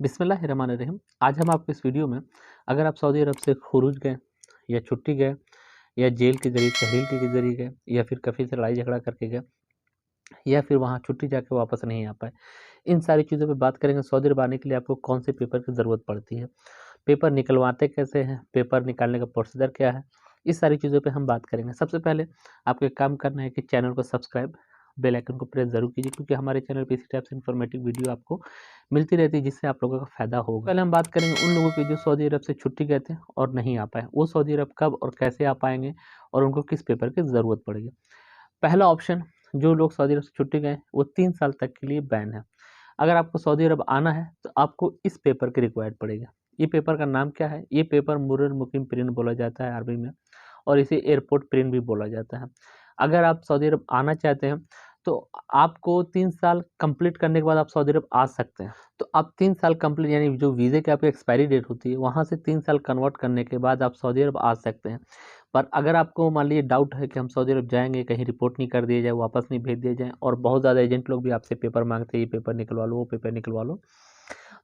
बिस्मिल्लाहिर्रहमानिर्रहीम। आज हम आपको इस वीडियो में, अगर आप सऊदी अरब से खुरूज गए या छुट्टी गए या जेल के ज़रिए तहरील के ज़रिए गए या फिर कफ़ील से लड़ाई झगड़ा करके गए या फिर वहाँ छुट्टी जाके वापस नहीं आ पाए, इन सारी चीज़ों पे बात करेंगे। सऊदी अरब आने के लिए आपको कौन से पेपर की ज़रूरत पड़ती है, पेपर निकलवाते कैसे हैं, पेपर निकालने का प्रोसीजर क्या है, इस सारी चीज़ों पे हम बात करेंगे। सबसे पहले आपको एक काम करना है कि चैनल को सब्सक्राइब, बेल आइकन को प्रेस ज़रूर कीजिए, क्योंकि हमारे चैनल पे इसी टाइप से इन्फॉर्मेटिव वीडियो आपको मिलती रहती है, जिससे आप लोगों का फ़ायदा होगा। पहले हम बात करेंगे उन लोगों की जो सऊदी अरब से छुट्टी गए थे और नहीं आ पाए। वो सऊदी अरब कब और कैसे आ पाएँगे और उनको किस पेपर की ज़रूरत पड़ेगी। पहला ऑप्शन, जो लोग सऊदी अरब से छुट्टी गए वो 3 साल तक के लिए बैन है। अगर आपको सऊदी अरब आना है तो आपको इस पेपर की रिक्वायर्ड पड़ेगी। ये पेपर का नाम क्या है? ये पेपर मुर्र मुकीम प्रिंट बोला जाता है अरबी में, और इसे एयरपोर्ट प्रिंट भी बोला जाता है। अगर आप सऊदी अरब आना चाहते हैं तो आपको 3 साल कंप्लीट करने के बाद आप सऊदी अरब आ सकते हैं। तो आप 3 साल कंप्लीट, यानी जो वीज़े की आपकी एक्सपायरी डेट होती है वहाँ से 3 साल कन्वर्ट करने के बाद आप सऊदी अरब आ सकते हैं। पर अगर आपको मान लीजिए डाउट है कि हम सऊदी अरब जाएँगे, कहीं रिपोर्ट नहीं कर दिया जाए, वापस नहीं भेज दिया जाए, और बहुत ज़्यादा एजेंट लोग भी आपसे पेपर माँगते हैं, ये पेपर निकलवा लो, वो पेपर निकलवा लो।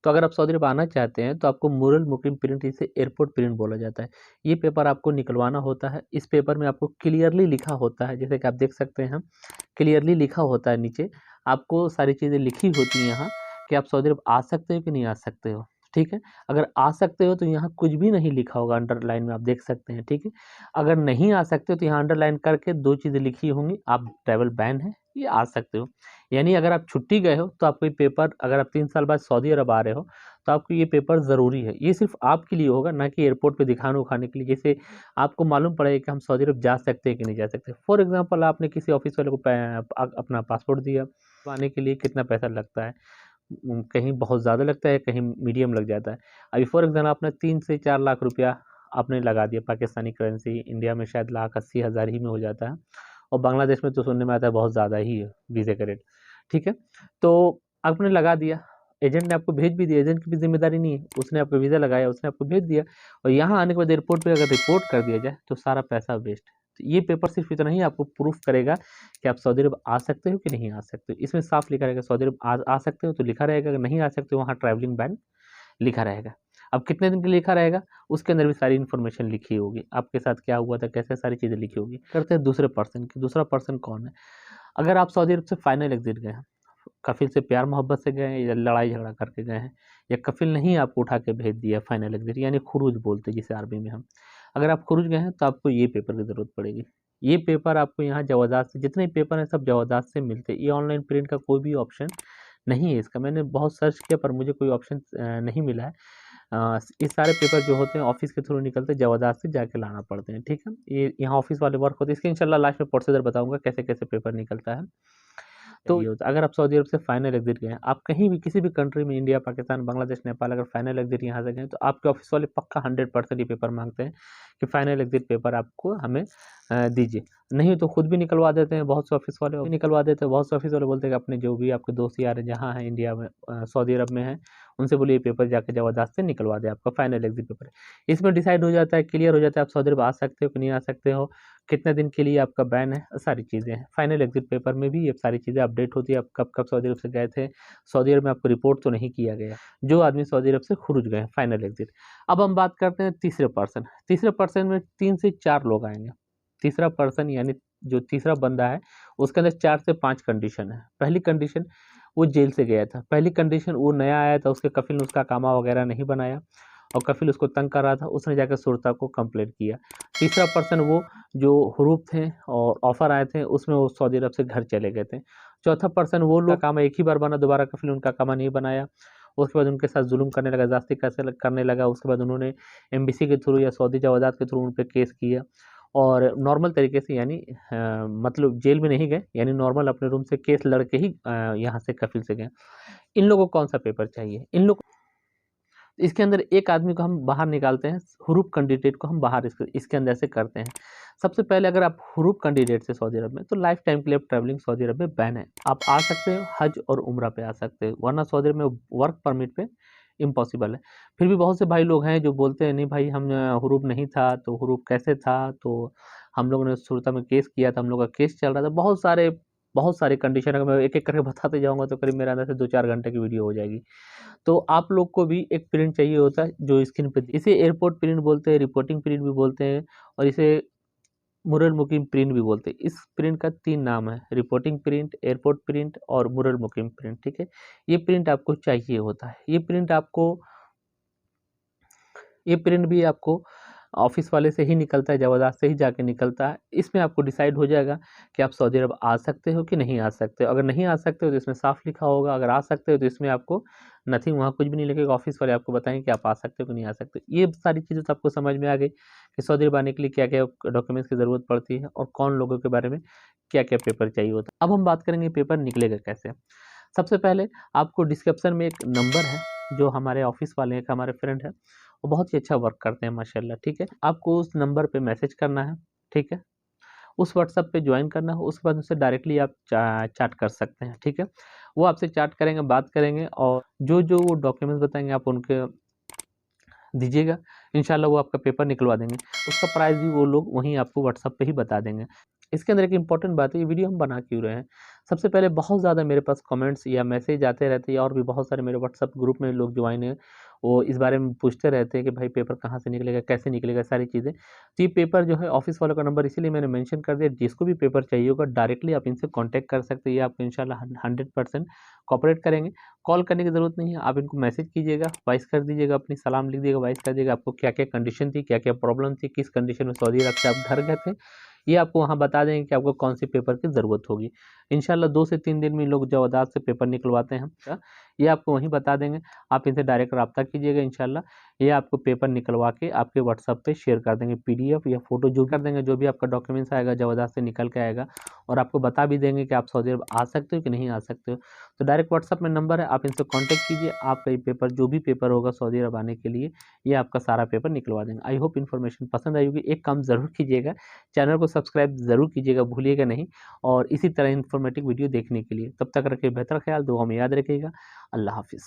तो अगर आप सऊदी अरब आना चाहते हैं तो आपको मुरल मुकीम प्रिंट, इसे एयरपोर्ट प्रिंट बोला जाता है। ये पेपर आपको निकलवाना होता है। इस पेपर में आपको क्लियरली लिखा होता है, जैसे कि आप देख सकते हैं, क्लियरली लिखा होता है नीचे, आपको सारी चीज़ें लिखी होती हैं यहाँ कि आप सऊदी अरब आ सकते हो कि नहीं आ सकते हो, ठीक है? अगर आ सकते हो तो यहाँ कुछ भी नहीं लिखा होगा, अंडरलाइन में आप देख सकते हैं, ठीक है? अगर नहीं आ सकते हो तो यहाँ अंडरलाइन करके 2 चीज़ें लिखी होंगी, आप ट्रैवल बैन है, ये आ सकते हो। यानी अगर आप छुट्टी गए हो तो आपको ये पेपर, अगर आप 3 साल बाद सऊदी अरब आ रहे हो तो आपको ये पेपर ज़रूरी है। ये सिर्फ़ आपके लिए होगा, ना कि एयरपोर्ट पे दिखाने-उखाने के लिए। जैसे आपको मालूम पड़ेगा कि हम सऊदी अरब जा सकते हैं कि नहीं जा सकते। फॉर एग्ज़ाम्पल, आपने किसी ऑफ़िस वाले को अपना पासपोर्ट दिया, तो आने के लिए कितना पैसा लगता है? कहीं बहुत ज़्यादा लगता है, कहीं मीडियम लग जाता है। अभी फॉर एग्ज़ाम्पल आपने 3 से 4 लाख रुपया आपने लगा दिया पाकिस्तानी करेंसी, इंडिया में शायद लाख 80,000 ही में हो जाता है, और बांग्लादेश में तो सुनने में आता है बहुत ज़्यादा ही है वीज़े का रेट, ठीक है? तो आपने लगा दिया, एजेंट ने आपको भेज भी दिया, एजेंट की भी ज़िम्मेदारी नहीं है, उसने आपको वीज़ा लगाया, उसने आपको भेज दिया, और यहाँ आने के बाद एयरपोर्ट पे अगर रिपोर्ट कर दिया जाए तो सारा पैसा वेस्ट। तो ये पेपर सिर्फ़ इतना ही आपको प्रूफ़ करेगा कि आप सऊदी अरब आ सकते हो कि नहीं आ सकते हो। इसमें साफ लिखा रहेगा सऊदी अरब आ सकते हो तो लिखा रहेगा, अगर नहीं आ सकते हो वहाँ ट्रैवलिंग बैन लिखा रहेगा। अब कितने दिन के लिए लिखा रहेगा, उसके अंदर भी सारी इन्फॉर्मेशन लिखी होगी, आपके साथ क्या हुआ था, कैसे, सारी चीज़ें लिखी होगी। करते हैं दूसरे पर्सन की। दूसरा पर्सन कौन है? अगर आप सऊदी अरब से फाइनल एग्ज़िट गए हैं, कफ़िल से प्यार मोहब्बत से गए हैं या लड़ाई झगड़ा करके गए हैं, या कफ़िल ने ही आपको उठा के भेज दिया फाइनल एग्ज़िट, यानी खुरूज बोलते हैं जिसे अरबी में हम। अगर आप खुरूज गए हैं तो आपको ये पेपर की ज़रूरत पड़ेगी। ये पेपर आपको यहाँ जवाज़ात से, जितने पेपर हैं सब जवाज़ात से मिलते हैं। ये ऑनलाइन प्रिंट का कोई भी ऑप्शन नहीं है इसका। मैंने बहुत सर्च किया पर मुझे कोई ऑप्शन नहीं मिला है। ये सारे पेपर जो होते हैं ऑफ़िस के थ्रू निकलते हैं, जवाज़ात से जाके लाना पड़ते हैं, ठीक है? ये यहाँ ऑफ़िस वाले वर्क होते हैं। इसके इंशाल्लाह लास्ट में प्रोसीजर बताऊँगा कैसे-कैसे पेपर निकलता है। तो ये होता है, अगर आप सऊदी अरब से फाइनल एग्ज़िट गए हैं, आप कहीं भी किसी भी कंट्री में, इंडिया, पाकिस्तान, बांग्लादेश, नेपाल, अगर फाइनल एग्ज़िट यहाँ से गए हैं, तो आपके ऑफ़िस वाले पक्का 100% ये पेपर माँगते हैं कि फाइनल एग्ज़िट पेपर आपको हमें दीजिए। नहीं तो खुद भी निकलवा देते हैं बहुत से ऑफ़िस वाले, भी निकलवा देते हैं। बहुत से ऑफ़िस वाले बोलते हैं कि अपने जो भी आपके दोस्त यार हैं जहाँ हैं इंडिया में, सऊदी अरब में हैं, उनसे बोलिए ये पेपर जाके जवाज़ात से निकलवा दें, आपका फाइनल एग्ज़िट पेपर है। इसमें डिसाइड हो जाता है, क्लियर हो जाता है आप सऊदी अरब आ सकते हो कि नहीं आ सकते हो, कितने दिन के लिए आपका बैन है, सारी चीज़ें हैं। फाइनल एग्ज़िट पेपर में भी ये सारी चीज़ें अपडेट होती है, आप कब-कब सऊदी अरब से गए थे, सऊदी अरब में आपको रिपोर्ट तो नहीं किया गया, जो आदमी सऊदी अरब से खुरूज गए हैं, फाइनल एग्ज़िट। अब हम बात करते हैं तीसरे पर्सन। तीसरे पर्सन में 3 से 4 लोग आएँगे। तीसरा पर्सन यानी जो तीसरा बंदा है, उसके अंदर 4 से 5 कंडीशन है। पहली कंडीशन, वो जेल से गया था। पहली कंडीशन, वो नया आया था, उसके कफ़िल ने उसका अकामा वगैरह नहीं बनाया और कफ़िल उसको तंग कर रहा था, उसने जाकर शुरता को कंप्लेंट किया। तीसरा पर्सन, वो जो हुरूफ थे और ऑफ़र आए थे, उसमें वो सऊदी अरब से घर चले गए थे। चौथा पर्सन, वो लोग अकामा एक ही बार बना, दोबारा कफ़िल उनका अकामा नहीं बनाया। उसके बाद उनके साथ ज़ुल्म करने लगा, ज़्यादती कैसे करने लगा। उसके बाद उन्होंने एम्बेसी के थ्रू या सऊदी जवाज़ात के थ्रू उन पे केस किया, और नॉर्मल तरीके से, यानी मतलब जेल में नहीं गए, यानी नॉर्मल अपने रूम से केस लड़ के ही यहाँ से कफ़िल से गए। इन लोगों को कौन-सा पेपर चाहिए? इन लोग, इसके अंदर एक आदमी को हम बाहर निकालते हैं, हुरूफ कैंडिडेट को हम बाहर इसके अंदर से करते हैं। सबसे पहले, अगर आप हुरूफ कैंडिडेट से सऊदी अरब में, तो लाइफ टाइम के लिए ट्रैवलिंग सऊदी अरब में बैन है। आप आ सकते हो, हज और उम्रा पे आ सकते हो, वरना सऊदी अरब में वर्क परमिट पे इम्पॉसिबल है। फिर भी बहुत से भाई लोग हैं जो बोलते हैं, नहीं भाई हम हुरूफ नहीं था, तो हुरूफ कैसे था? तो हम लोगों ने शुरता में केस किया था, हम लोग का केस चल रहा था। बहुत सारे बहुत सारे कंडीशन, अगर मैं एक-एक करके बताते जाऊँगा तो करीब मेरे अंदर से 2-4 घंटे की वीडियो हो जाएगी। तो आप लोग को भी एक प्रिंट चाहिए होता है जो स्क्रीन पे इसे एयरपोर्ट प्रिंट बोलते हैं, रिपोर्टिंग प्रिंट भी बोलते हैं और इसे मुरर मुकीम प्रिंट भी बोलते हैं। इस प्रिंट का 3 नाम है, रिपोर्टिंग प्रिंट, एयरपोर्ट प्रिंट और मुरर मुकीम प्रिंट, ठीक है? ये प्रिंट आपको चाहिए होता है। ये प्रिंट भी आपको ऑफ़िस वाले से ही निकलता है, जवादात से ही जाके निकलता है। इसमें आपको डिसाइड हो जाएगा कि आप सऊदी अरब आ सकते हो कि नहीं आ सकते हो। अगर नहीं आ सकते हो तो इसमें साफ लिखा होगा, अगर आ सकते हो तो इसमें आपको नथिंग, वहाँ कुछ भी नहीं लिखेगा, ऑफ़िस वाले आपको बताएँगे कि आप आ सकते हो कि नहीं आ सकते। ये सारी चीज़ें तो आपको समझ में आ गई कि सऊदी अरब आने के लिए क्या-क्या डॉक्यूमेंट्स की ज़रूरत पड़ती है और कौन लोगों के बारे में क्या-क्या पेपर चाहिए होता है। अब हम बात करेंगे पेपर निकलेगा कैसे। सबसे पहले आपको डिस्क्रिप्शन में एक नंबर है, जो हमारे ऑफ़िस वाले हैं, एक हमारे फ्रेंड हैं, वो बहुत ही अच्छा वर्क करते हैं माशाल्लाह, ठीक है? आपको उस नंबर पे मैसेज करना है, ठीक है? उस व्हाट्सएप पे जॉइन करना है, उसके बाद उससे डायरेक्टली आप चैट कर सकते हैं, ठीक है? वो आपसे चैट करेंगे, बात करेंगे और जो-जो वो डॉक्यूमेंट्स बताएँगे आप उनके दीजिएगा, इंशाल्लाह वो आपका पेपर निकलवा देंगे। उसका प्राइस भी वो लोग वहीं आपको व्हाट्सएप पे ही बता देंगे। इसके अंदर एक इम्पोर्टेंट बात है, ये वीडियो हम बना क्यों रहे हैं? सबसे पहले बहुत ज़्यादा मेरे पास कमेंट्स या मैसेज आते रहते हैं और भी बहुत सारे मेरे व्हाट्सएप ग्रुप में लोग ज्वाइन हैं, वो इस बारे में पूछते रहते हैं कि भाई पेपर कहाँ से निकलेगा, कैसे निकलेगा, सारी चीज़ें। तो ये पेपर जो है ऑफ़िस वालों का नंबर इसीलिए मैंने मेंशन कर दिया, जिसको भी पेपर चाहिए होगा डायरेक्टली आप इनसे कॉन्टैक्ट कर सकते हैं, ये आपको इंशाल्लाह 100% कोऑपरेट करेंगे। कॉल करने की ज़रूरत नहीं है, आप इनको मैसेज कीजिएगा, वॉइस कर दीजिएगा, अपनी सलाम लिख दीजिएगा, वॉइस कर दीजिएगा, आपको क्या-क्या कंडीशन थी, क्या-क्या प्रॉब्लम थी, किस कंडीशन में सऊदी अरब से आप घर गए थे, ये आपको वहाँ बता देंगे कि आपको कौन-से पेपर की ज़रूरत होगी। इंशाल्लाह 2 से 3 दिन में लोग जवादात से पेपर निकलवाते हैं, ये आपको वहीं बता देंगे, आप इनसे डायरेक्ट राब्ता कीजिएगा इंशाल्लाह, ये आपको पेपर निकलवा के आपके व्हाट्सएप पे शेयर कर देंगे, पीडीएफ या फ़ोटो जो कर देंगे, जो भी आपका डॉक्यूमेंट्स आएगा जवादात से निकल के आएगा और आपको बता भी देंगे कि आप सऊदी अरब आ सकते हो कि नहीं आ सकते हो। तो डायरेक्ट व्हाट्सएप में नंबर है, आप इनसे कॉन्टैक्ट कीजिए, आपका ये पेपर जो भी पेपर होगा सऊदी अरब आने के लिए, ये आपका सारा पेपर निकलवा देंगे। आई होप इन्फॉर्मेशन पसंद आई होगी। एक काम ज़रूर कीजिएगा, चैनल को सब्सक्राइब ज़रूर कीजिएगा, भूलिएगा नहीं और इसी तरह इन्फॉर्मेटिव वीडियो देखने के लिए। तब तक रखिए बेहतर ख्याल, दुआ में याद रखिएगा। अल्लाह हाफ़िज़।